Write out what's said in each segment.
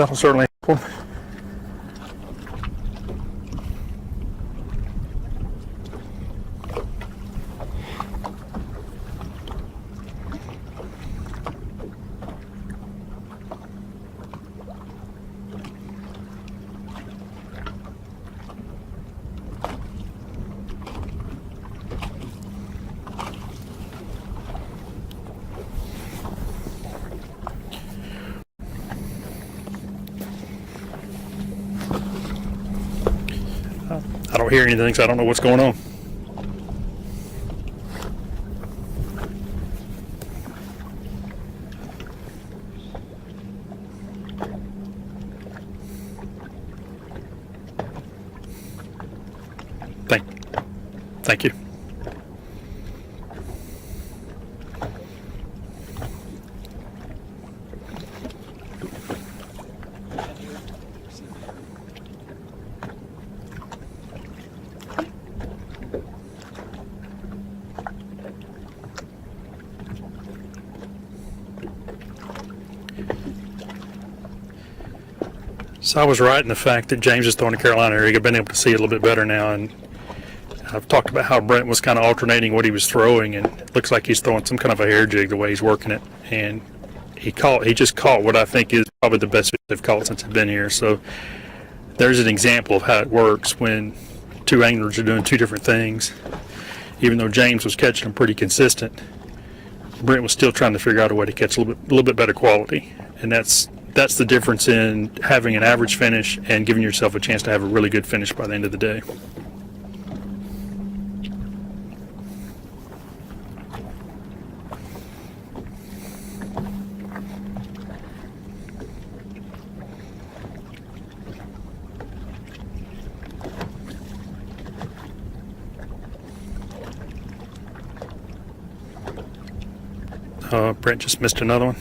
That'll certainly help them. I don't hear anything, so I don't know what's going on. Thank you. So I was right in the fact that James is throwing the Carolina area. I've been able to see it a little bit better now, and I've talked about how Brent was kind of alternating what he was throwing, and it looks like he's throwing some kind of a hair jig the way he's working it. And he just caught what I think is probably the best fish they've caught since I've been here. So there's an example of how it works when two anglers are doing two different things. Even though James was catching them pretty consistent, Brent was still trying to figure out a way to catch a little bit better quality. And that's the difference in having an average finish and giving yourself a chance to have a really good finish by the end of the day. Brent just missed another one.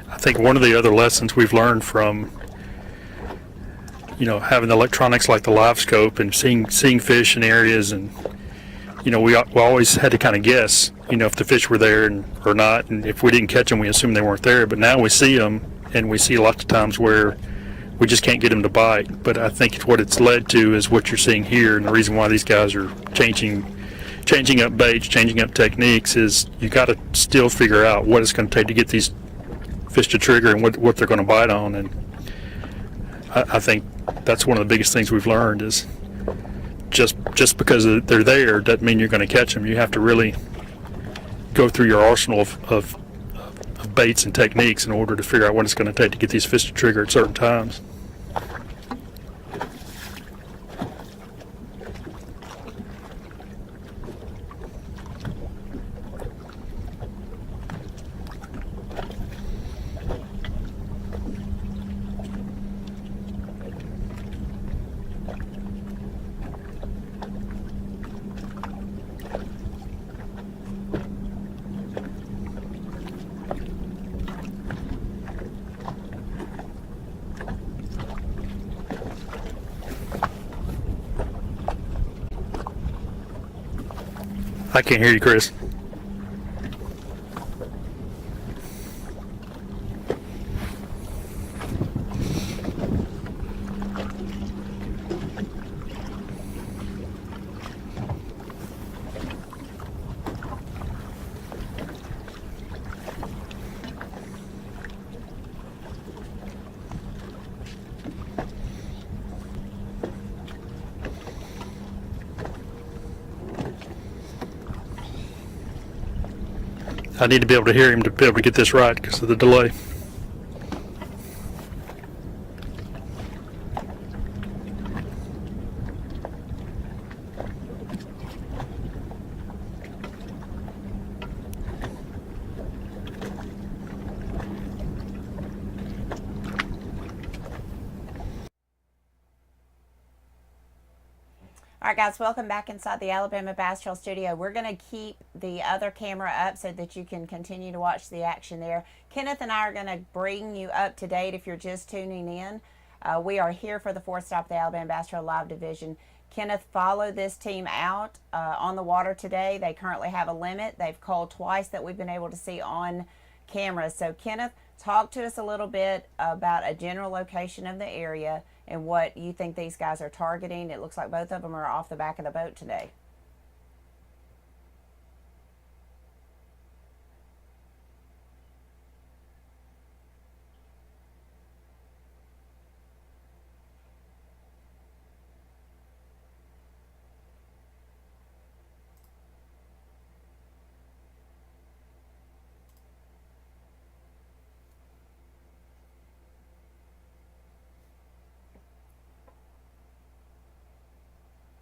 I think one of the other lessons we've learned from, having the electronics like the live scope and seeing fish in areas, and we always had to kind of guess, if the fish were there or not, and if we didn't catch them, we assumed they weren't there. But now we see them, and we see lots of times where we just can't get them to bite. But I think what it's led to is what you're seeing here, and the reason why these guys are changing up baits, changing up techniques, is you got to still figure out what it's going to take to get these fish to trigger and what they're going to bite on. And I think that's one of the biggest things we've learned is just because they're there doesn't mean you're going to catch them. You have to really go through your arsenal of baits and techniques in order to figure out what it's going to take to get these fish to trigger at certain times. I can't hear you, Chris. I need to be able to hear him to be able to get this right because of the delay. All right, guys, welcome back inside the Alabama Bass Trail Studio. We're going to keep the other camera up so that you can continue to watch the action there. Kenneth and I are going to bring you up to date if you're just tuning in. We are here for the fourth stop of the Alabama Bass Trail Live Division. Kenneth followed this team out on the water today. They currently have a limit. They've called twice that we've been able to see on camera. So, Kenneth, talk to us a little bit about a general location of the area and what you think these guys are targeting. It looks like both of them are off the back of the boat today.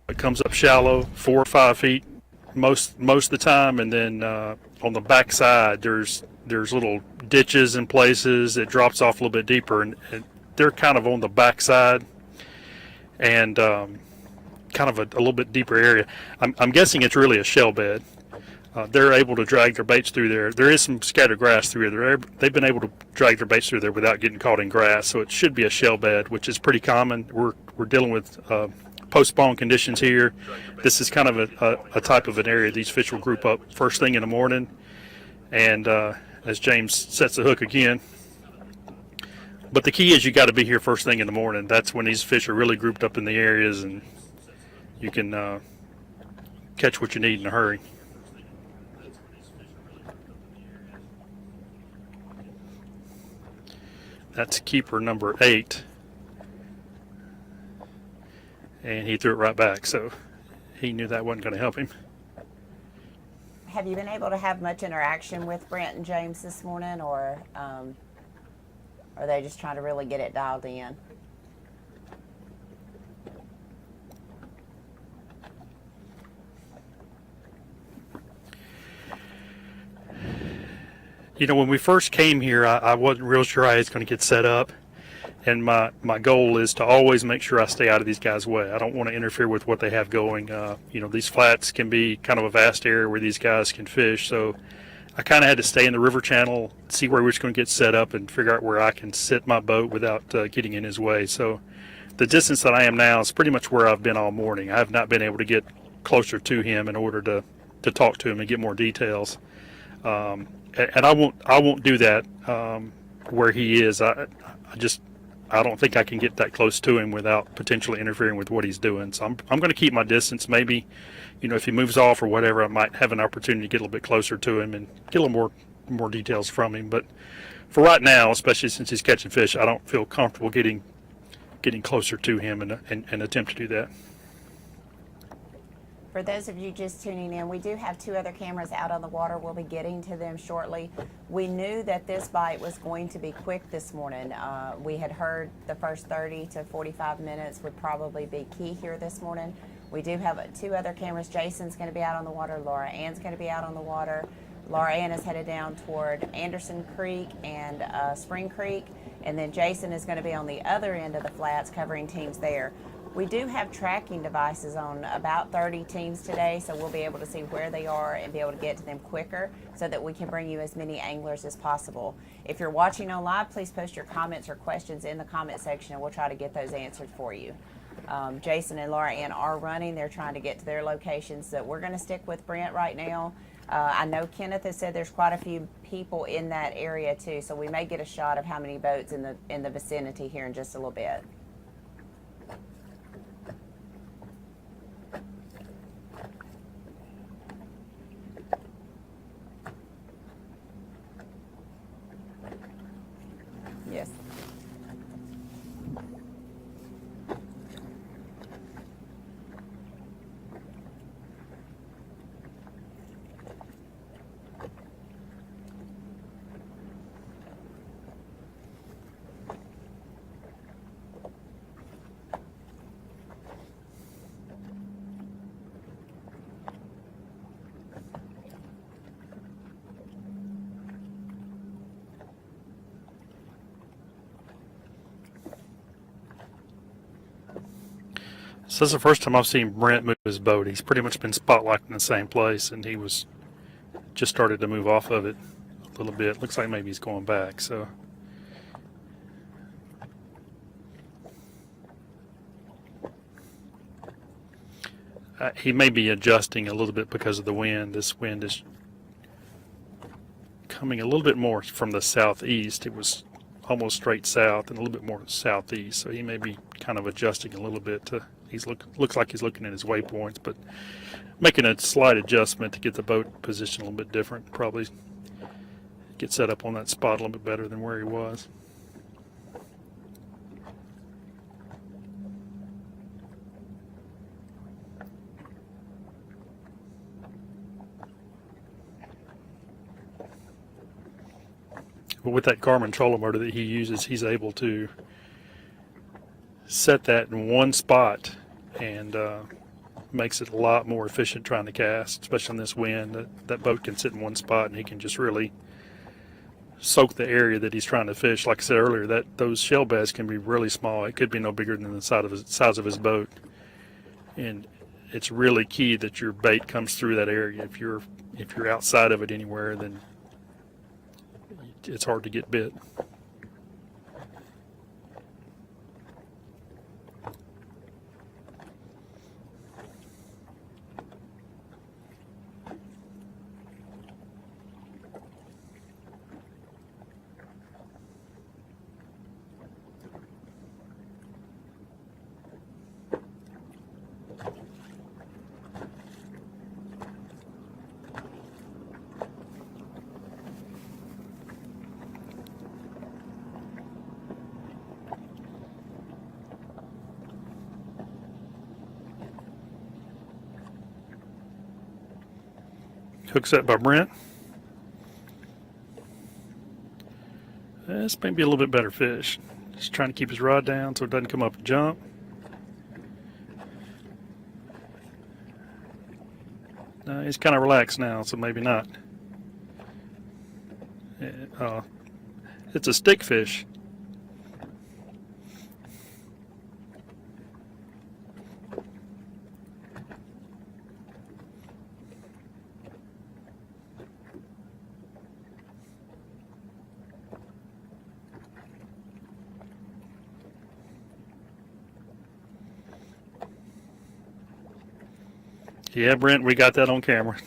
It comes up shallow, 4 or 5 feet most of the time, and then on the back side there's little ditches in places. It drops off a little bit deeper, and they're kind of on the back side and kind of a little bit deeper area. I'm guessing it's really a shell bed. They're able to drag their baits through there. There is some scattered grass through there. They've been able to drag their baits through there without getting caught in grass, so it should be a shell bed, which is pretty common. We're dealing with post-spawn conditions here. This is kind of a type of an area these fish will group up first thing in the morning, and as James sets the hook again. But the key is you got to be here first thing in the morning. That's when these fish are really grouped up in the areas, and you can catch what you need in a hurry. That's keeper number 8. And he threw it right back, so he knew that wasn't going to help him. Have you been able to have much interaction with Brent and James this morning, or are they just trying to really get it dialed in? You know, when we first came here, I wasn't real sure I was going to get set up. And my goal is to always make sure I stay out of these guys' way. I don't want to interfere with what they have going. You know, these flats can be kind of a vast area where these guys can fish. So I kind of had to stay in the river channel, see where we're just going to get set up, and figure out where I can sit my boat without getting in his way. So the distance that I am now is pretty much where I've been all morning. I have not been able to get closer to him in order to talk to him and get more details. And I won't do that where he is. I don't think I can get that close to him without potentially interfering with what he's doing. So I'm going to keep my distance. Maybe, you know, if he moves off or whatever, I might have an opportunity to get a little bit closer to him and get a little more details from him. But for right now, especially since he's catching fish, I don't feel comfortable getting closer to him and attempt to do that. For those of you just tuning in, we do have 2 other cameras out on the water. We'll be getting to them shortly. We knew that this bite was going to be quick this morning. We had heard the first 30 to 45 minutes would probably be key here this morning. We do have 2 other cameras. Jason's going to be out on the water. Laura Ann's going to be out on the water. Laura Ann is headed down toward Anderson Creek and Spring Creek. And then Jason is going to be on the other end of the flats covering teams there. We do have tracking devices on about 30 teams today, so we'll be able to see where they are and be able to get to them quicker so that we can bring you as many anglers as possible. If you're watching on live, please post your comments or questions in the comment section, and we'll try to get those answered for you. Jason and Laura Ann are running. They're trying to get to their locations. So we're going to stick with Brent right now. I know Kenneth has said there's quite a few people in that area too, so we may get a shot of how many boats in the vicinity here in just a little bit. Yes. So this is the first time I've seen Brent move his boat. He's pretty much been spotlocked in the same place, and he was just started to move off of it a little bit. Looks like maybe he's going back. So he may be adjusting a little bit because of the wind. This wind is coming a little bit more from the southeast. It was almost straight south and a little bit more southeast, so he may be kind of adjusting a little bit to. Looks like he's looking at his waypoints, but making a slight adjustment to get the boat positioned a little bit different. Probably get set up on that spot a little bit better than where he was. But with that Garmin trolling motor that he uses, he's able to set that in one spot and makes it a lot more efficient trying to cast, especially in this wind. That boat can sit in one spot and he can just really soak the area that he's trying to fish. Like I said earlier, that those shell beds can be really small. It could be no bigger than the size of his boat, and it's really key that your bait comes through that area. If you're outside of it anywhere, then it's hard to get bit. Hook set by Brent. This may be a little bit better fish. Just trying to keep his rod down so it doesn't come up and jump. He's kind of relaxed now, so maybe not. It's a stick fish. Yeah, Brent, we got that on camera.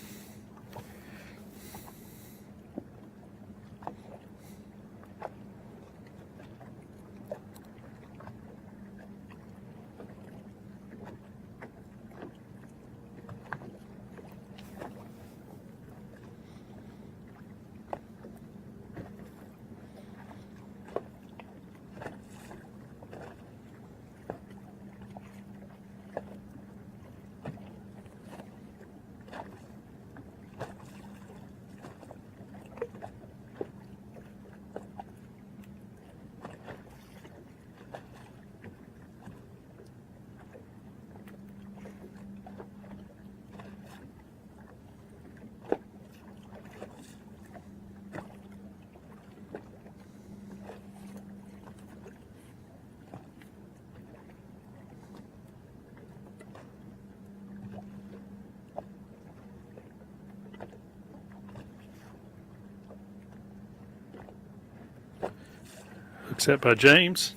Hook set by James.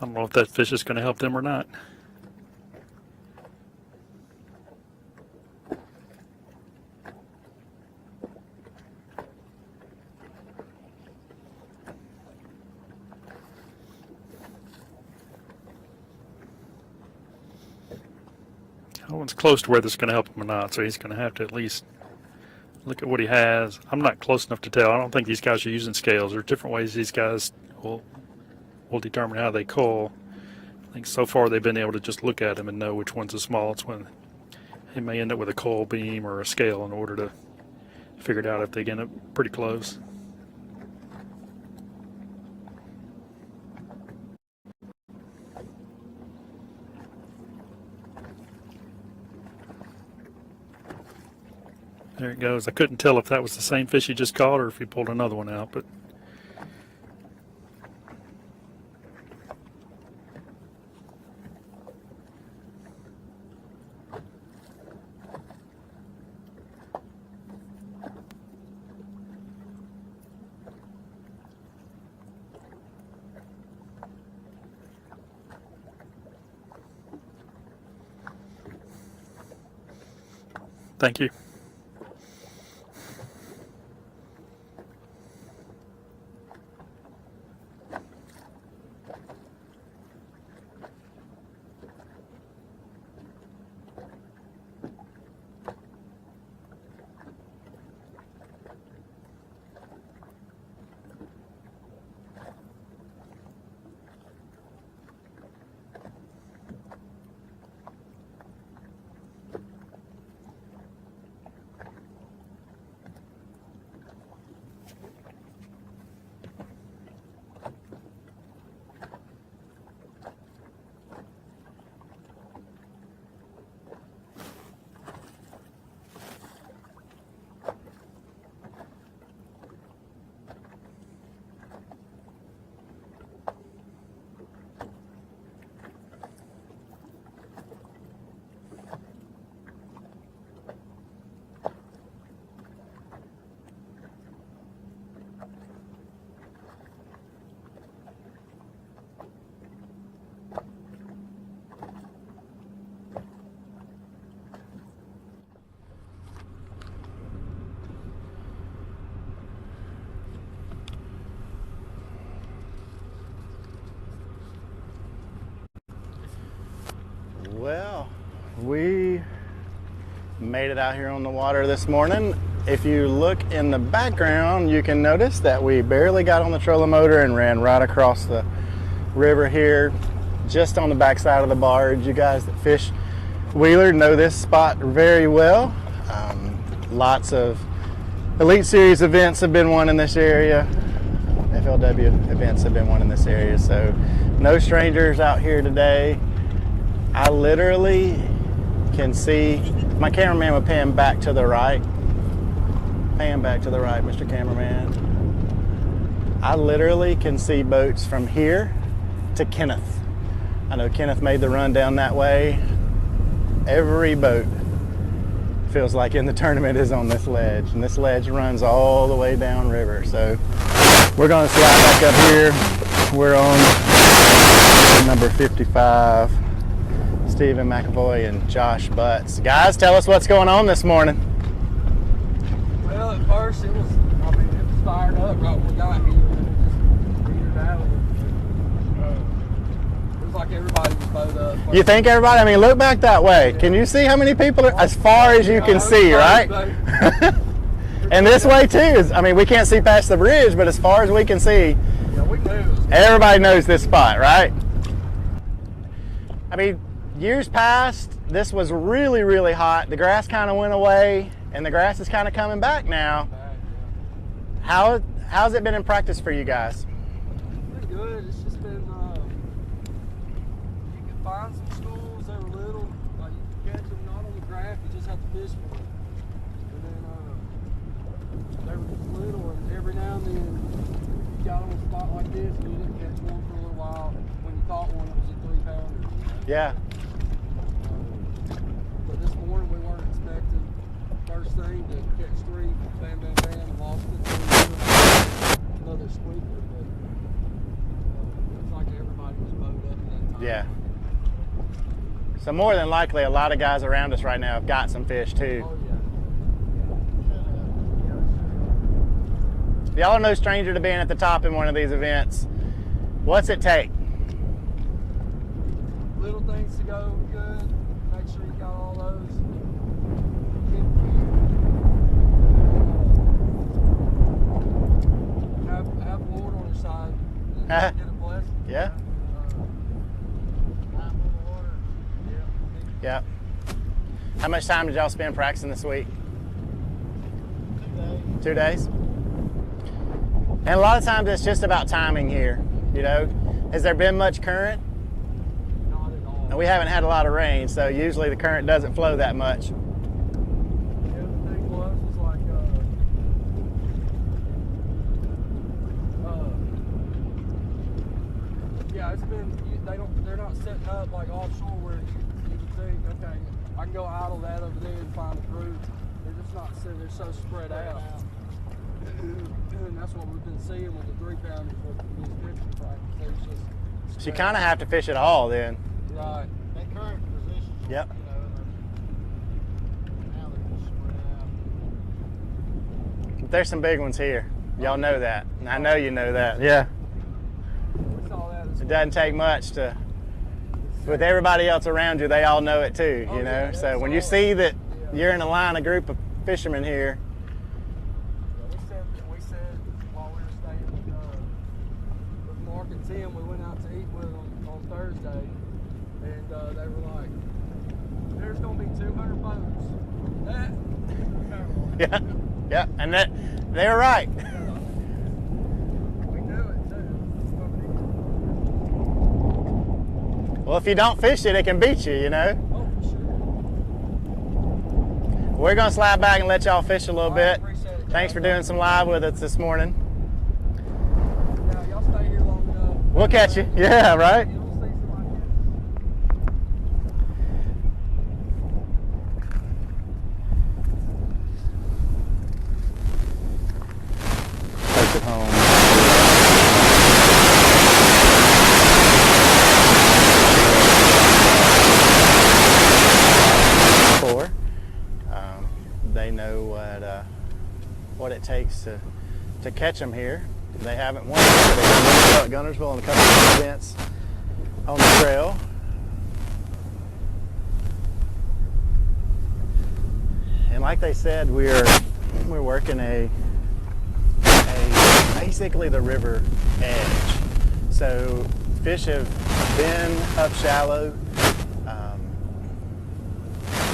I don't know if that fish is going to help them or not. That one's close to whether it's going to help him or not, so he's going to have to at least look at what he has. I'm not close enough to tell. I don't think these guys are using scales. There are different ways these guys will determine how they cull. I think so far they've been able to just look at them and know which one's the smallest one. They may end up with a cull beam or a scale in order to figure it out if they get up pretty close. There it goes. I couldn't tell if that was the same fish he just caught or if he pulled another one out, but thank you. Well, we made it out here on the water this morning. If you look in the background, you can notice that we barely got on the trolling motor and ran right across the river here, just on the backside of the barge. You guys that fish Wheeler know this spot very well. Lots of Elite Series events have been won in this area. FLW events have been won in this area, so no strangers out here today. I literally can see, my cameraman would pan back to the right. Pan back to the right, Mr. Cameraman. I literally can see boats from here to Kenneth. I know Kenneth made the run down that way. Every boat feels like in the tournament is on this ledge, and this ledge runs all the way down river. So we're gonna slide back up here. We're on number 55. Stephen McAvoy and Josh Butts. Guys, tell us what's going on this morning. Well, at first it was fired up right when we got here. It just petered out. It was like everybody was bowed up. You think everybody? I mean, look back that way. Can you see how many people are? As far as you can see, right? And this way too. I mean, we can't see past the bridge, but as far as we can see, Yeah, we knew it was everybody knows this spot, right? I mean, years past, this was really, really hot. The grass kind of went away, and the grass is kind of coming back now. bad. Yeah. How's it been in practice for you guys? It's been good. It's just been, you can find some schools that were little, like you can catch them not on the graph, you just have to fish for them. And then, they were little, and every now and then, you got on a spot like this, and you didn't catch one for a little while. When you caught one, it was a 3-pounder. Yeah. But this morning we weren't expecting first thing to catch 3, bam, bam, bam, lost it, another squeaker, but it's like everybody was bowed up at that time. Yeah. So more than likely, a lot of guys around us right now have got some fish too. Oh yeah. Y'all are no stranger to being at the top in one of these events. What's it take? Little things to go good. Make sure you got all those. Have Lord on your side. And get a blessing. Yeah. Climb on the water. Yeah. How much time did y'all spend practicing this week? 2 days. And a lot of times it's just about timing here. You know, has there been much current? Not at all. And we haven't had a lot of rain, so usually the current doesn't flow that much. The other thing was Yeah, it's been. They're not setting up like offshore where you would think, okay, I can go idle that over there and find a group. They're just not sitting. They're so spread out. And that's what we've been seeing with the 3-pounders with these fishing practice. There's just. So you kind of have to fish it all then. Right. That current position. Yep. You know, now they're just spread out. But there's some big ones here. Y'all know that. And I know you know that. Yeah. We saw that as It doesn't take much to, with everybody else around you, they all know it too, Oh, you know? yeah, So when you that's see that Yeah. you're in a line, a group of fishermen here, We said while we were staying with Mark and Tim, we went out to eat with them on Thursday, and they were like, "There's gonna be 200 boats." yeah, yeah, and that, they're right. We knew it too. Well, if you don't fish it, it can beat you, you know? Oh, for sure. We're gonna slide back and let y'all fish a little All right, bit. appreciate it, Thanks for guys. doing some live with us this morning. Yeah, y'all stay here long enough. We'll catch you. Yeah, right? You'll see somebody catch. Take it home. Before, they know what it takes to catch them here. They haven't won. They've been at Gunnersville in a couple of events on the trail. And like they said, we're working a basically the river edge. So fish have been up shallow,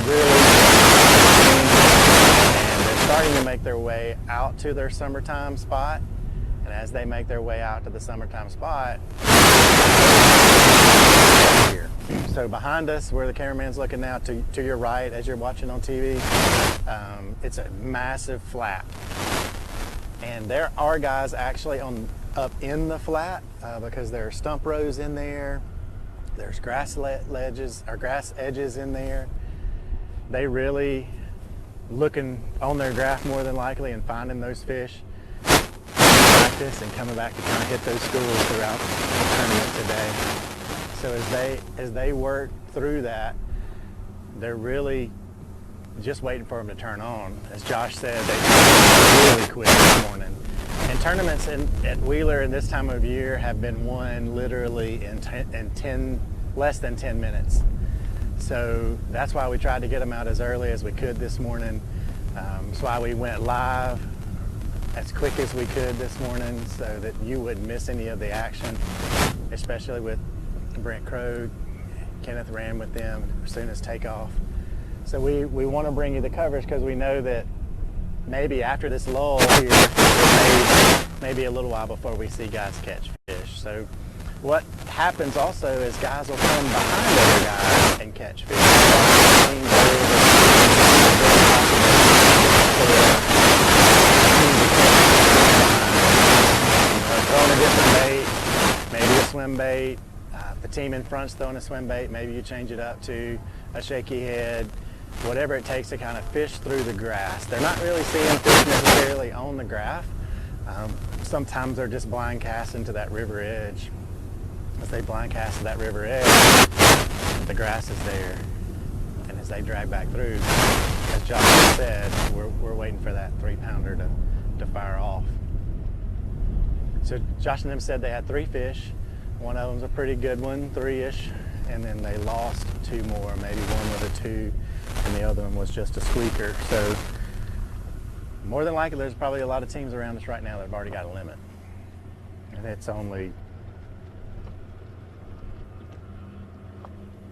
really, and they're starting to make their way out to their summertime spot. And as they make their way out to the summertime spot, here. So behind us, where the cameraman's looking now, to your right as you're watching on TV, it's a massive flat. And there are guys actually up in the flat because there are stump rows in there. There's grass ledges or grass edges in there. They really looking on their graph more than likely and finding those fish, practice, and coming back to kind of hit those schools throughout the tournament today. So as they work through that, they're really just waiting for them to turn on. As Josh said, they really quick this morning. And tournaments at Wheeler in this time of year have been won literally in less than 10 minutes. So that's why we tried to get them out as early as we could this morning. That's why we went live as quick as we could this morning so that you wouldn't miss any of the action, especially with Brent Crow. Kenneth ran with them as soon as takeoff. So we want to bring you the coverage because we know that maybe after this lull here, it may be a little while before we see guys catch fish. So what happens also is guys will come behind other guys and catch fish. Throwing a different bait, maybe a swim bait. If the team in front's throwing a swim bait, maybe you change it up to a shaky head. Whatever it takes to kind of fish through the grass. They're not really seeing fish necessarily on the graph. Sometimes they're just blind casting to that river edge. As they blind cast to that river edge, the grass is there. And as they drag back through, as Josh said, we're waiting for that 3-pounder to fire off. So Josh and them said they had 3 fish. One of them's a pretty good one, 3-ish, and then they lost 2 more, maybe one with a 2, and the other one was just a squeaker. So more than likely, there's probably a lot of teams around us right now that have already got a limit. And it's only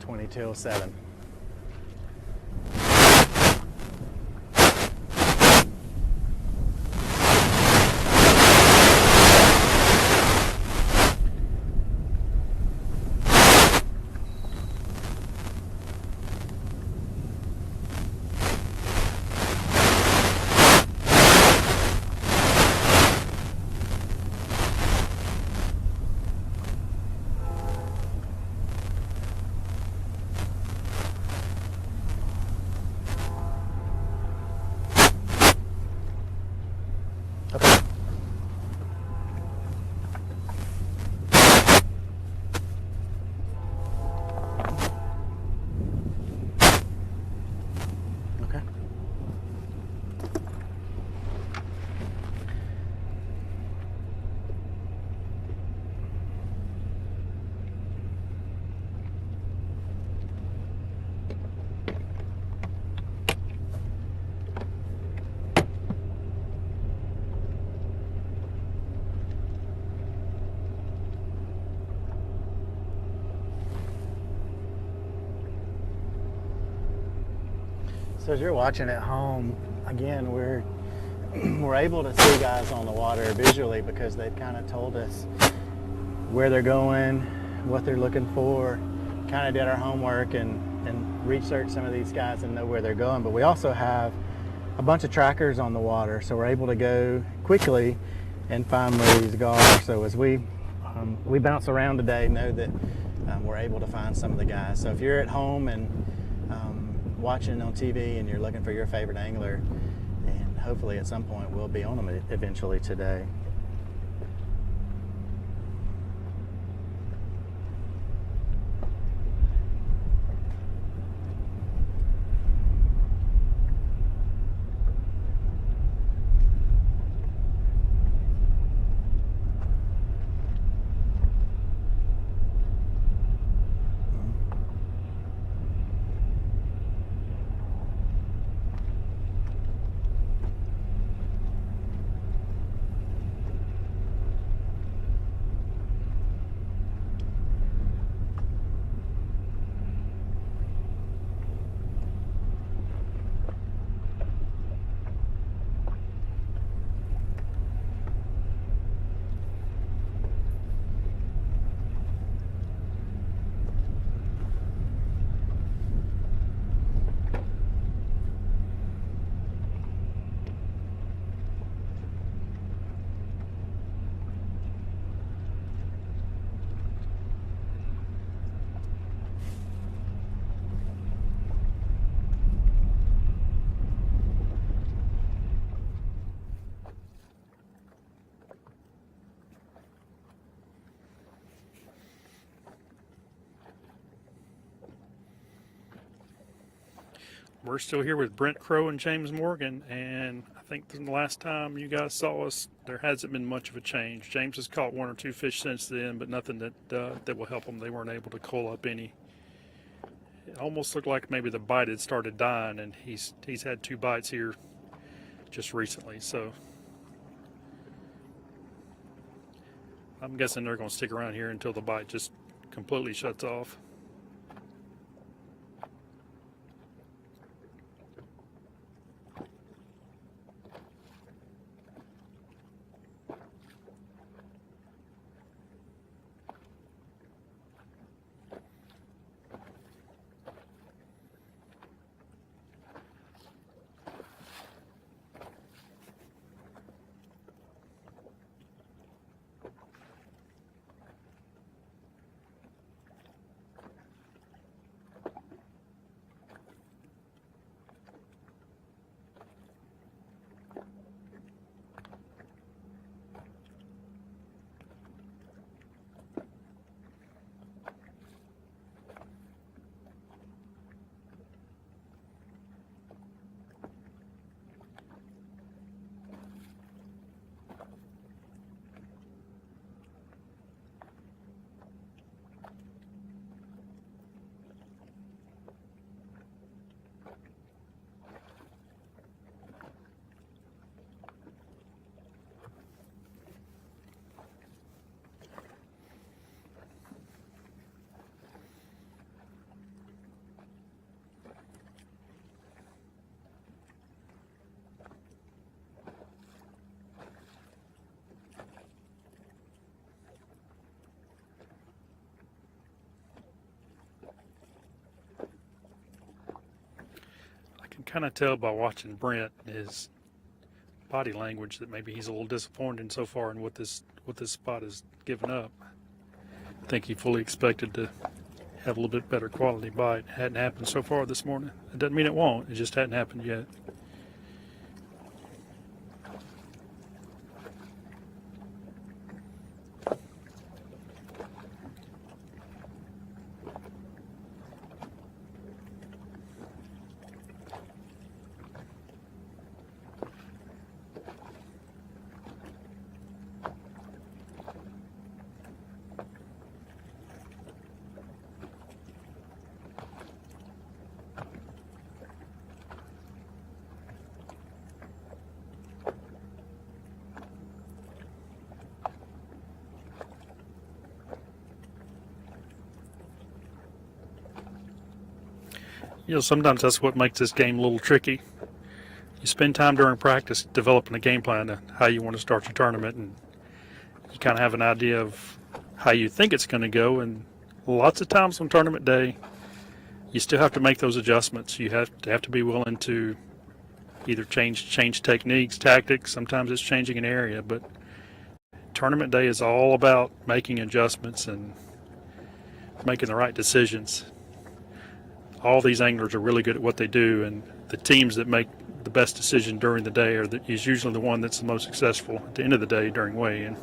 20 till 7. So as you're watching at home, again, we're able to see guys on the water visually because they've kind of told us where they're going, what they're looking for. Kind of did our homework and researched some of these guys and know where they're going. But we also have a bunch of trackers on the water, so we're able to go quickly and find where these are. So as we bounce around today, know that we're able to find some of the guys. So if you're at home and watching on TV and you're looking for your favorite angler, and hopefully at some point we'll be on them eventually today. We're still here with Brent Crow and James Morgan, and I think from the last time you guys saw us, there hasn't been much of a change. James has caught 1 or 2 fish since then, but nothing that will help them. They weren't able to cull up any. It almost looked like maybe the bite had started dying, and he's had 2 bites here just recently. So I'm guessing they're going to stick around here until the bite just completely shuts off. Kind of tell by watching Brent his body language that maybe he's a little disappointed so far in what this spot has given up. I think he fully expected to have a little bit better quality bite. It hadn't happened so far this morning. It doesn't mean it won't. It just hadn't happened yet. sometimes that's what makes this game a little tricky. You spend time during practice developing a game plan to how you want to start your tournament, and you kind of have an idea of how you think it's going to go. And lots of times on tournament day, you still have to make those adjustments. You have to be willing to either change techniques, tactics. Sometimes it's changing an area, but tournament day is all about making adjustments and making the right decisions. All these anglers are really good at what they do, and the teams that make the best decision during the day is usually the one that's the most successful at the end of the day during weigh-in.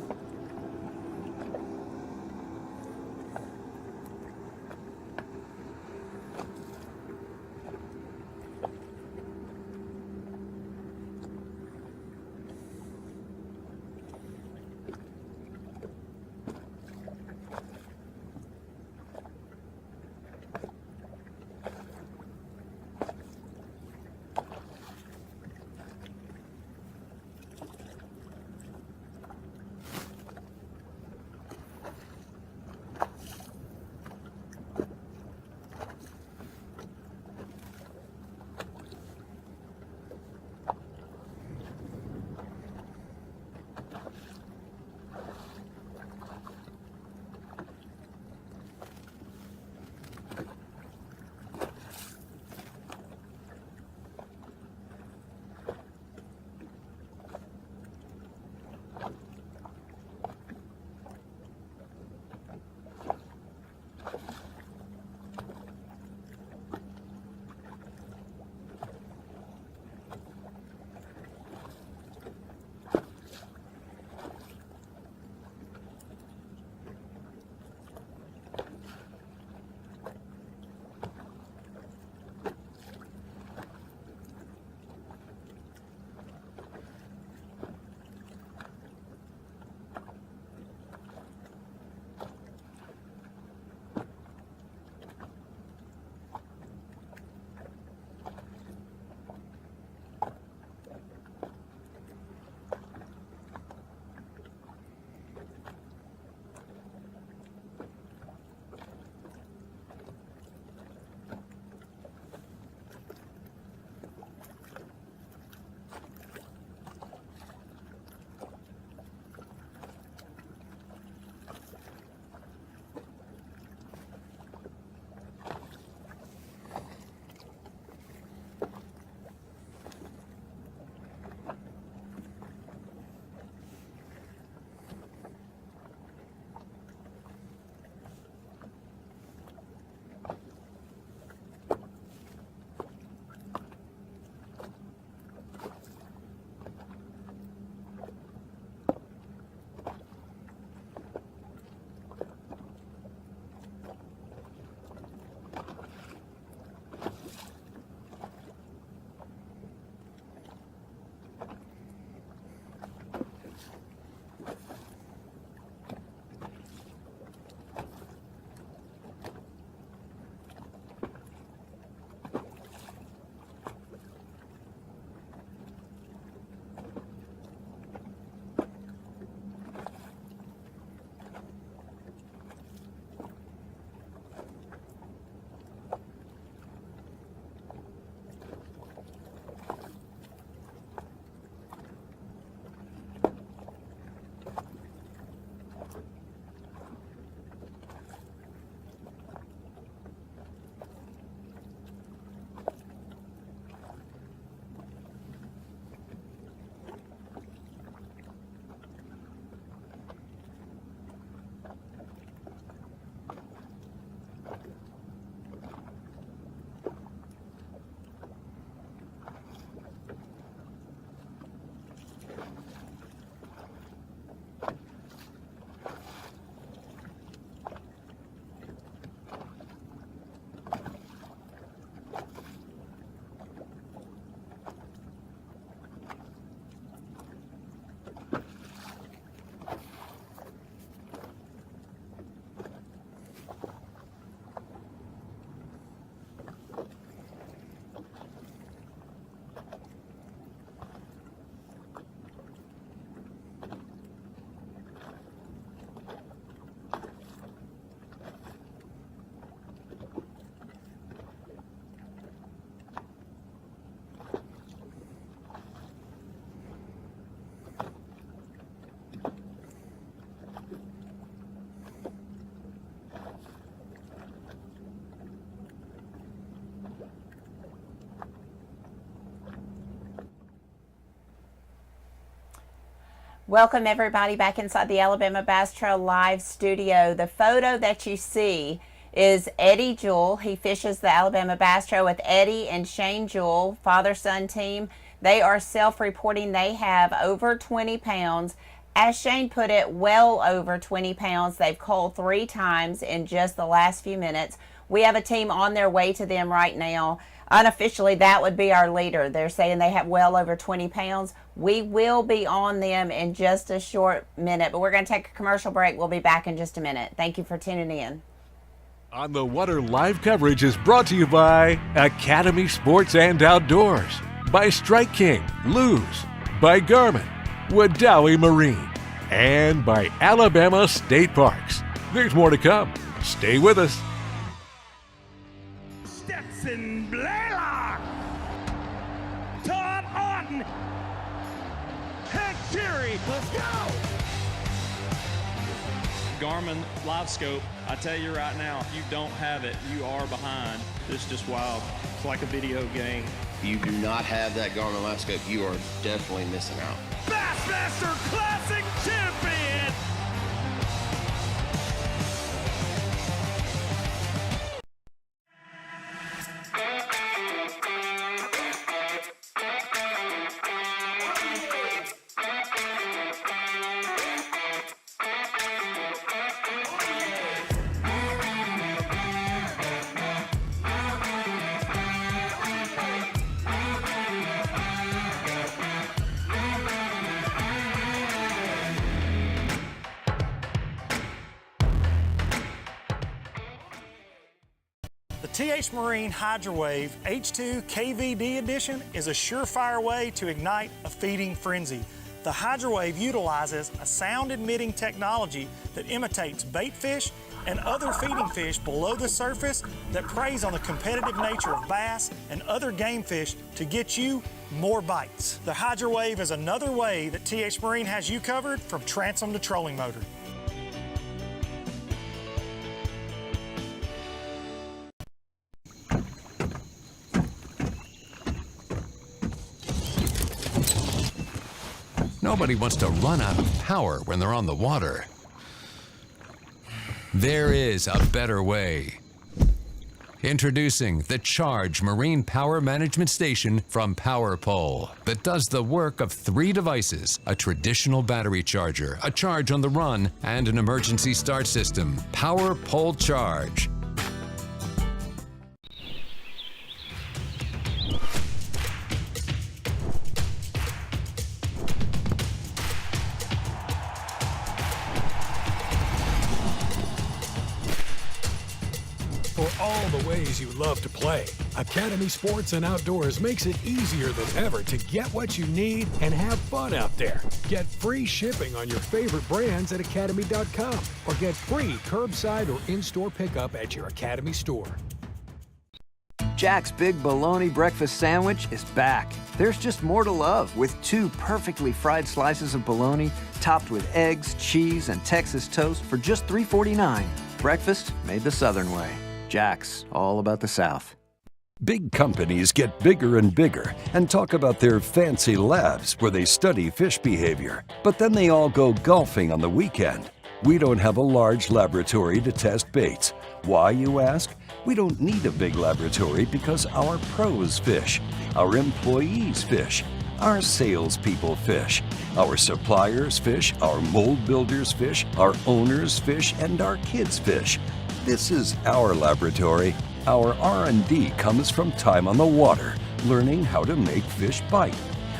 Welcome everybody back inside the Alabama Bass Trail Live studio. The photo that you see is Eddie Jewell. He fishes the Alabama Bass Trail with Eddie and Shane Jewell, father-son team. They are self-reporting they have over 20 pounds. As Shane put it, well over 20 pounds. They've culled 3 times in just the last few minutes. We have a team on their way to them right now. Unofficially, that would be our leader. They're saying they have well over 20 pounds. We will be on them in just a short minute, but we're going to take a commercial break. We'll be back in just a minute. Thank you for tuning in. On the Water live coverage is brought to you by Academy Sports and Outdoors, by Strike King, Luz, by Garmin, Wadawi Marine, and by Alabama State Parks. There's more to come. Stay with us. Stetson Blaylock, Todd Otten, Hank Terry, let's go! Garmin Live Scope, I tell you right now, if you don't have it, you are behind. It's just wild. It's like a video game. If you do not have that Garmin Live Scope, you are definitely missing out. Bassmaster Classic Champion! The TH Marine Hydrowave H2 KVD Edition is a surefire way to ignite a feeding frenzy. The Hydrowave utilizes a sound-emitting technology that imitates bait fish and other feeding fish below the surface that preys on the competitive nature of bass and other game fish to get you more bites. The Hydrowave is another way that TH Marine has you covered from transom to trolling motor. Nobody wants to run out of power when they're on the water. There is a better way. Introducing the Charge Marine Power Management Station from PowerPole that does the work of 3 devices, a traditional battery charger, a charge on the run, and an emergency start system. PowerPole Charge. For all the ways you love to play, Academy Sports and Outdoors makes it easier than ever to get what you need and have fun out there. Get free shipping on your favorite brands at academy.com or get free curbside or in-store pickup at your Academy store. Jack's Big Bologna Breakfast Sandwich is back. There's just more to love with 2 perfectly fried slices of bologna topped with eggs, cheese, and Texas toast for just $3.49. Breakfast made the Southern way. Jack's, all about the South. Big companies get bigger and bigger and talk about their fancy labs where they study fish behavior. But then they all go golfing on the weekend. We don't have a large laboratory to test baits. Why, you ask? We don't need a big laboratory because our pros fish, our employees fish, our salespeople fish, our suppliers fish, our mold builders fish, our owners fish, and our kids fish. This is our laboratory. Our R&D comes from time on the water, learning how to make fish bite.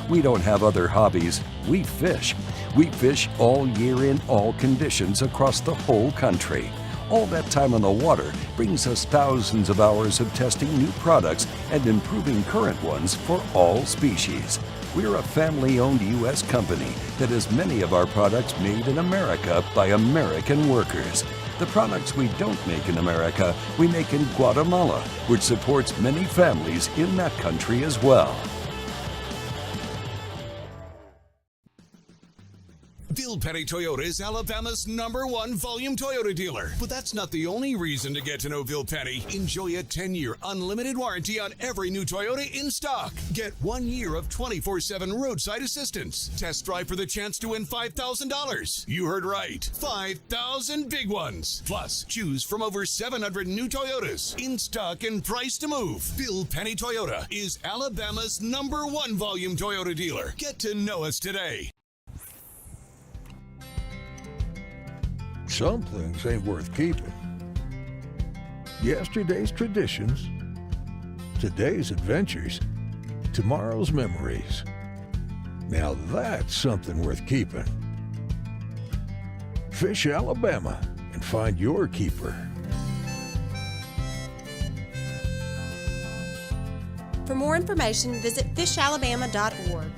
We don't have other hobbies. We fish. We fish all year in all conditions across the whole country. All that time on the water brings us thousands of hours of testing new products and improving current ones for all species. We're a family-owned U.S. company that has many of our products made in America by American workers. The products we don't make in America, we make in Guatemala, which supports many families in that country as well. Feel Penny Toyota is Alabama's #1 volume Toyota dealer. But that's not the only reason to get to know Bill Penny. Enjoy a 10-year unlimited warranty on every new Toyota in stock. Get 1 year of 24/7 roadside assistance. Test drive for the chance to win $5,000. You heard right. 5,000 big ones. Plus, choose from over 700 new Toyotas in stock and price to move. Bill Penny Toyota is Alabama's #1 volume Toyota dealer. Get to know us today. Some things ain't worth keeping. Yesterday's traditions, today's adventures, tomorrow's memories. Now that's something worth keeping. Fish Alabama and find your keeper. For more information, visit fishalabama.org.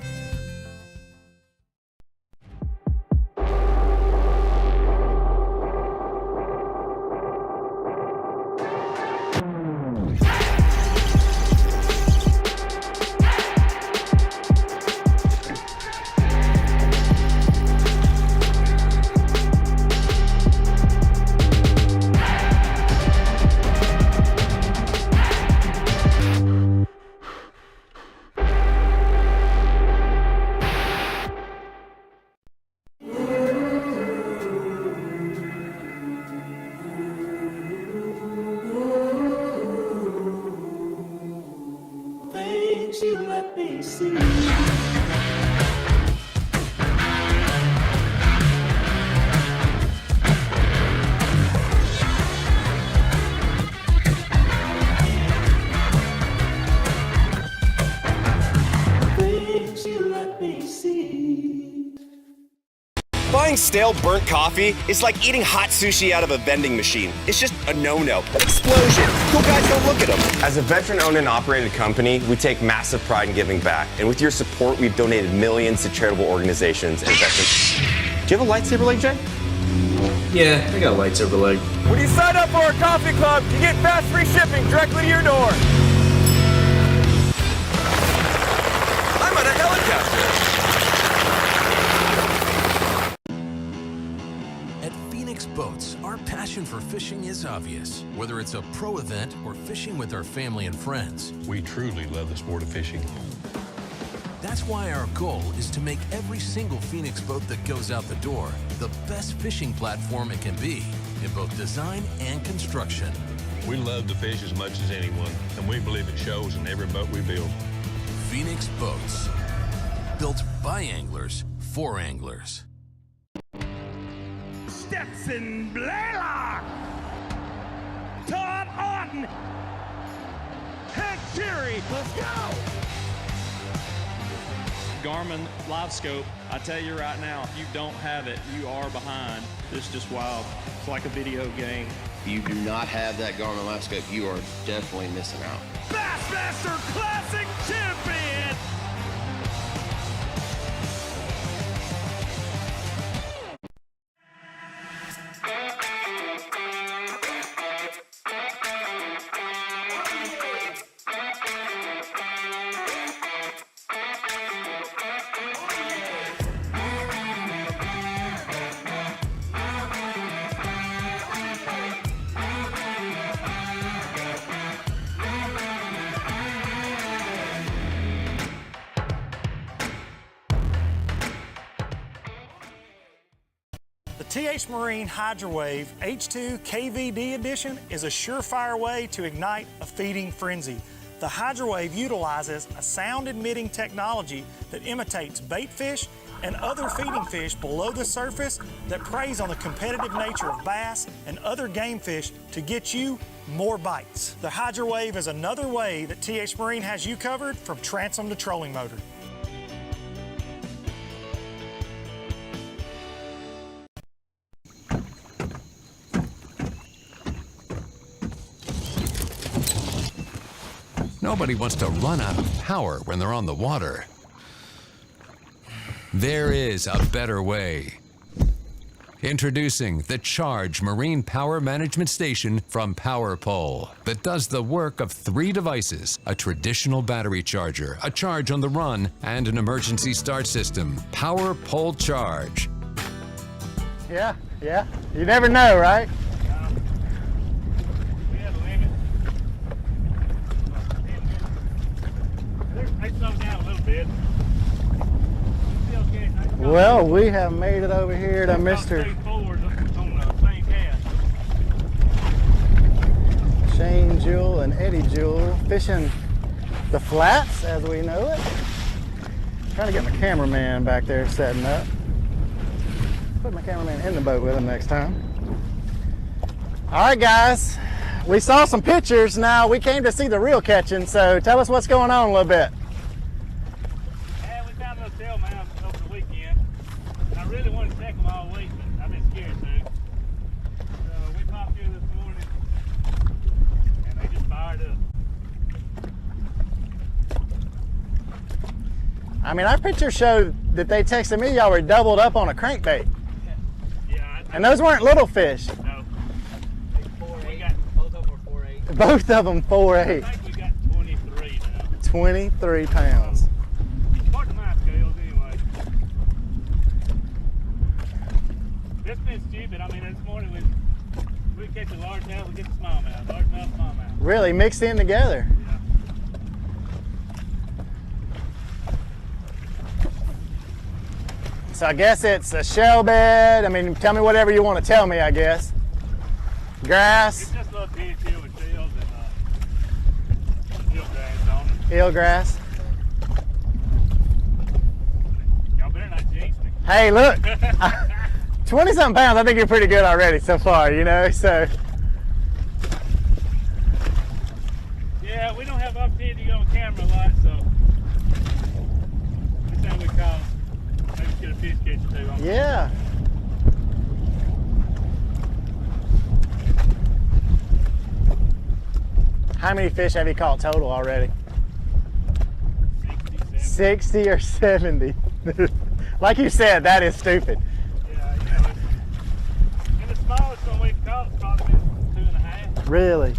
Buying stale, burnt coffee is like eating hot sushi out of a vending machine. It's just a no-no. Explosion. Cool guys don't look at them. As a veteran-owned and operated company, we take massive pride in giving back. And with your support, we've donated millions to charitable organizations and veterans. Do you have a lightsaber leg, Jay? Yeah, I got a lightsaber leg. When you sign up for our coffee club, you get fast free shipping directly to your door. I'm on a helicopter. Boats, our passion for fishing is obvious. Whether it's a pro event or fishing with our family and friends, we truly love the sport of fishing. That's why our goal is to make every single Phoenix boat that goes out the door the best fishing platform it can be in both design and construction. We love to fish as much as anyone, and we believe it shows in every boat we build. Phoenix Boats, built by anglers for anglers. Stetson Blaylock, Todd Otten, Hank Terry, let's go! Garmin Live Scope, I tell you right now, if you don't have it, you are behind. It's just wild. It's like a video game. If you do not have that Garmin Live Scope, you are definitely missing out. Bassmaster Classic Champion! The TH Marine Hydrowave H2 KVD Edition is a surefire way to ignite a feeding frenzy. The Hydrowave utilizes a sound-emitting technology that imitates bait fish and other feeding fish below the surface that preys on the competitive nature of bass and other game fish to get you more bites. The Hydrowave is another way that TH Marine has you covered from transom to trolling motor. Nobody wants to run out of power when they're on the water. There is a better way. Introducing the Charge Marine Power Management Station from PowerPole that does the work of 3 devices: a traditional battery charger, a charge on the run, and an emergency start system. PowerPole Charge. Yeah, yeah. You never know, right? We had a limit. They slowed down a little bit. Well, we have made it over here to Mr. Shane Jewell and Eddie Jewell fishing the flats as we know it. Trying to get my cameraman back there setting up. Put my cameraman in the boat with him next time. All right, guys. We saw some pictures. Now we came to see the real catching. So tell us what's going on a little bit. Yeah, we found a little tailmouth over the weekend. I really wanted to check them all week, but I've been scared to. So we popped here this morning, and they just fired up. I mean, our pictures showed that they texted me y'all were doubled up on a crankbait. Yeah. And those weren't little fish. No. We got, both of them were 4.8. Both of them 4.8. I think we got 23 now. 23 pounds. Part of my scales anyway. It's been stupid. I mean, this morning we catch a largemouth, we get the smallmouth. Largemouth, smallmouth. Really mixed in together. Yeah. So I guess it's a shell bed. I mean, tell me whatever you want to tell me, I guess. Grass. It's just a little pinch here with shells and eelgrass on it. Eelgrass. Y'all better not jinx me. Hey, look. 20-something pounds, I think you're pretty good already so far, you know, so. Yeah, we don't have opportunity to go on camera a lot, so this time we call. Maybe get a fish catch or two on. Yeah. How many fish have you caught total already? 60 or 70. Like you said, that is stupid. Yeah, you know, and the smallest one we've caught has probably been 2.5. Really?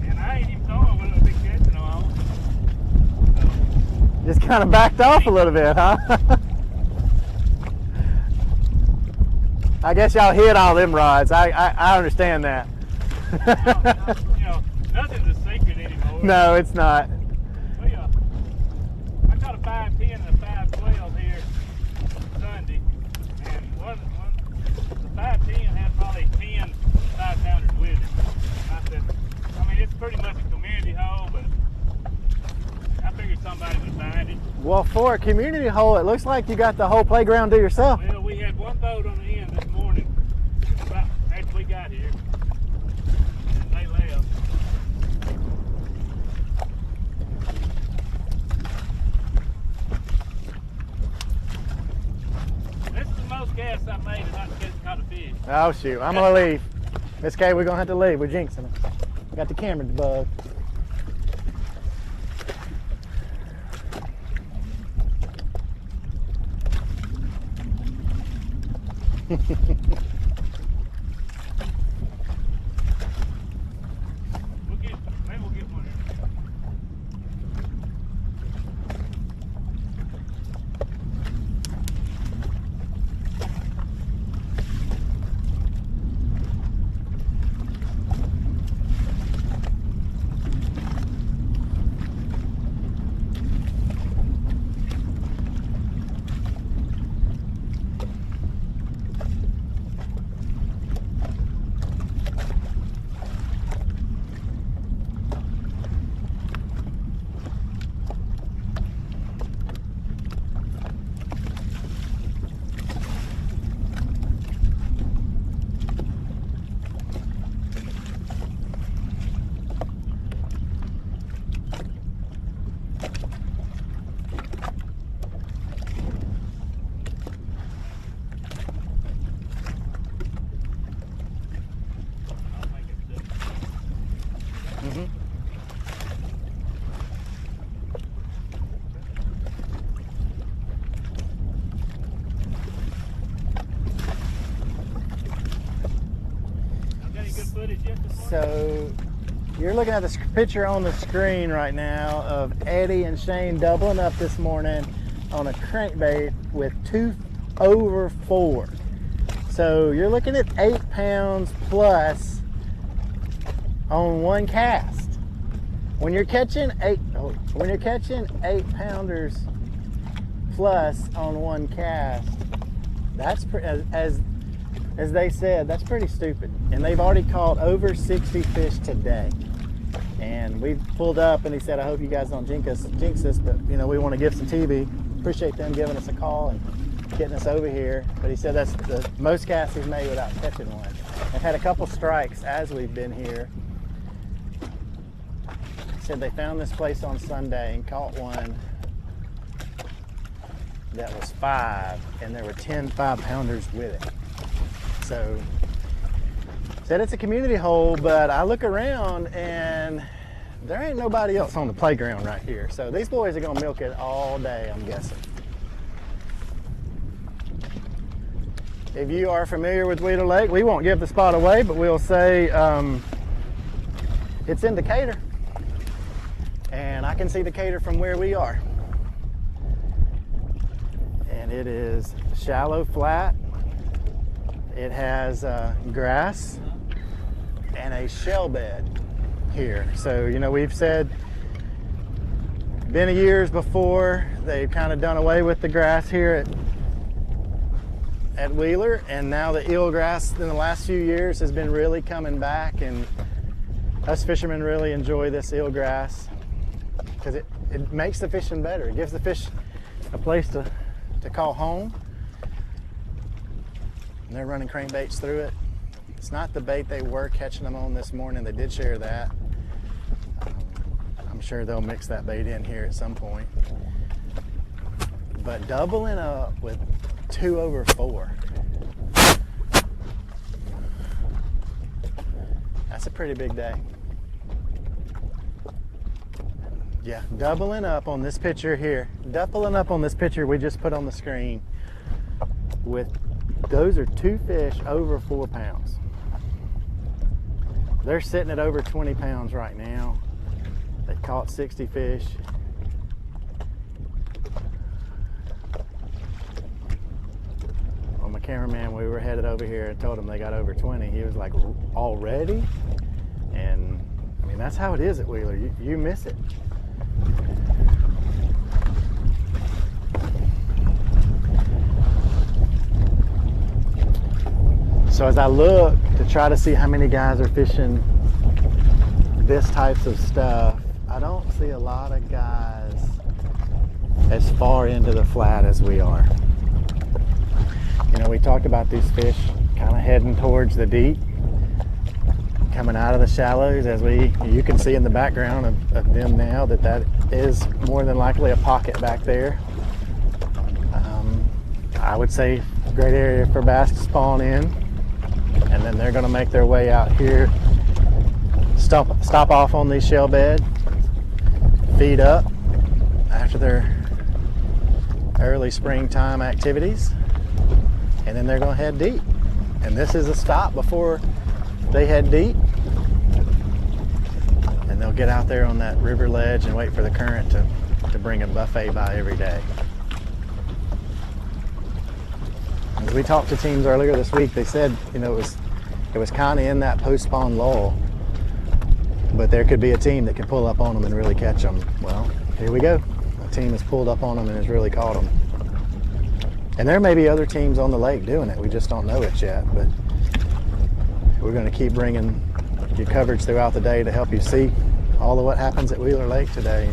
And I ain't even knowing what it'll be catching on. Just kind of backed off a little bit, huh? I guess y'all hit all them rods. I understand that. You know, nothing's a secret anymore. No, it's not. I caught a 5.10 and a 5.12 here Sunday, and the 5.10 had probably 10 5-pounders with it. I said, I mean, it's pretty much a community hole, but I figured somebody would find it. Well, for a community hole, it looks like you got the whole playground to yourself. Well, we had one boat on the end this morning, about after we got here, and they left. This is the most gas I made and not caught a fish. Oh, shoot. I'm going to leave. Miss Kay, we're going to have to leave. We're jinxing it. Got the camera bug. Maybe we'll get one here. So you're looking at this picture on the screen right now of Eddie and Shane doubling up this morning on a crankbait with 2 over 4. So you're looking at 8 pounds plus on one cast. When you're catching 8-pounders plus on one cast, that's as they said, that's pretty stupid. And they've already caught over 60 fish today. And we pulled up, and he said, "I hope you guys don't jinx us, but you know, we want to give some TV." Appreciate them giving us a call and getting us over here. But he said that's the most casts he's made without catching one. I've had a couple strikes as we've been here. He said they found this place on Sunday and caught one that was 5, and there were 10 5-pounders with it. So said it's a community hole, but I look around and there ain't nobody else on the playground right here. So these boys are gonna milk it all day, I'm guessing. If you are familiar with Wheeler Lake, we won't give the spot away, but we'll say it's in Decatur. And I can see Decatur from where we are. And it is shallow, flat. It has grass and a shell bed here. So, you know, we've said, been a years before, they've kind of done away with the grass here at Wheeler, and now the eelgrass in the last few years has been really coming back, and us fishermen really enjoy this eelgrass because it makes the fishing better. It gives the fish a place to call home. And they're running crankbaits through it. It's not the bait they were catching them on this morning. They did share that. I'm sure they'll mix that bait in here at some point. But doubling up with 2 over 4. That's a pretty big day. Yeah, doubling up on this picture here. Doubling up on this picture we just put on the screen with, those are 2 fish over 4 pounds. They're sitting at over 20 pounds right now. They caught 60 fish. Well, my cameraman, we were headed over here and told him they got over 20. He was like, already? And I mean, that's how it is at Wheeler. You miss it. So as I look to try to see how many guys are fishing this types of stuff, I don't see a lot of guys as far into the flat as we are. You know, we talked about these fish kind of heading towards the deep, coming out of the shallows, as you can see in the background of them now that is more than likely a pocket back there. I would say a great area for bass to spawn in, and then they're going to make their way out here, stop off on these shell beds, feed up after their early springtime activities, and then they're going to head deep. And this is a stop before they head deep, and they'll get out there on that river ledge and wait for the current to bring a buffet by every day. As we talked to teams earlier this week, they said, you know, it was kind of in that post-spawn lull, but there could be a team that could pull up on them and really catch them. Well, here we go. A team has pulled up on them and has really caught them. And there may be other teams on the lake doing it. We just don't know it yet, but we're going to keep bringing you coverage throughout the day to help you see all of what happens at Wheeler Lake today.